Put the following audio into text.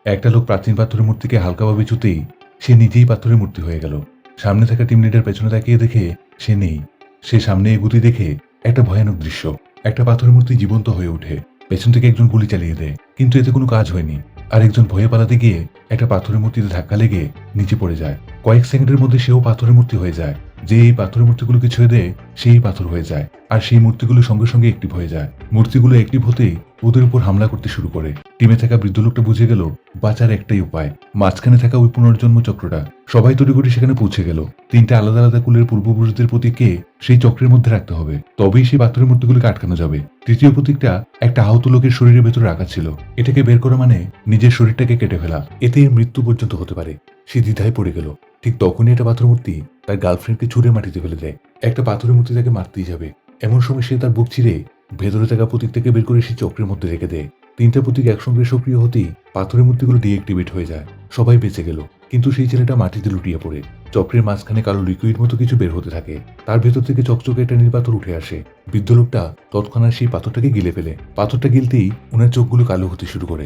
একটা লোক প্রাচীন পাথরের মূর্তিকে হালকাভাবে ছুঁতেই সে নিজেই পাথরের মূর্তি হয়ে গেল। সামনে থাকা টিম লিডার পেছনে তাকিয়ে দেখে সে নেই। সে সামনে এগুতি দেখে একটা ভয়ানক দৃশ্য। একটা পাথরের মূর্তি জীবন্ত হয়ে ওঠে। পেছন থেকে একজন গুলি চালিয়ে দেয়, কিন্তু এতে কোনো কাজ হয়নি। আর একজন ভয়ে পালাতে গিয়ে একটা পাথরের মূর্তিতে ধাক্কা লেগে নিচে পড়ে যায়। কয়েক সেকেন্ডের মধ্যে সেও পাথরের মূর্তি হয়ে যায়। যে এই পাথরের মূর্তিগুলোকে ছুঁয়ে দেয় সেই পাথর হয়ে যায়, আর সেই মূর্তিগুলো সঙ্গে সঙ্গে অ্যাক্টিভ হয়ে যায়। মূর্তিগুলো অ্যাক্টিভ হতেই ওদের উপর হামলা করতে শুরু করে। টিমে থাকা বৃদ্ধ লোকটা বুঝে গেল বাঁচার একটাই উপায়, মাঝখানে থাকা ওই পুনর্জন্ম চক্রটা। সবাই তড়িঘড়ি সেখানে পৌঁছে গেল। তিনটা আলাদা আলাদা কুলের পূর্বপুরুষদের প্রতীককে সেই চক্রের মধ্যে রাখতে হবে, তবেই সেই পাথরের মূর্তিগুলোকে আটকানো যাবে। তৃতীয় প্রতীকটা একটা আহত লোকের শরীরের ভেতরে রাখা ছিল। এটাকে বের করা মানে নিজের শরীরটাকে কেটে ফেলা, এতে মৃত্যু পর্যন্ত হতে পারে। সে দ্বিধায় পড়ে গেল। ঠিক তখনই একটা পাথর মূর্তি তার গার্লফ্রেন্ডকে ছুঁড়ে মাটিতে ফেলে দেয়। একটা পাথরের মূর্তি তাকে মারতেই যাবে। এমন সময় সে তার বুক চিরে ভেতরে থাকা প্রতীকটাকে বের করে সেই চক্রের মধ্যে রেখে দেয়। তিনটা প্রতীক একসঙ্গে সক্রিয় হতেই পাথরের মূর্তিগুলো ডিঅ্যাক্টিভেট হয়ে যায়। সবাই বেঁচে গেল, কিন্তু সেই ছেলেটা মাটিতে লুটিয়ে পড়ে। চক্রের মাঝখানে কালো লিকুইড মতো কিছু বের হতে থাকে। তার ভেতর থেকে চকচকে একটা নীল পাথর উঠে আসে। বৃদ্ধ লোকটা তৎক্ষণাৎ সেই পাথরটাকে গিলে ফেলে। পাথরটা গিলতেই ওনার চোখগুলো কালো হতে শুরু করে।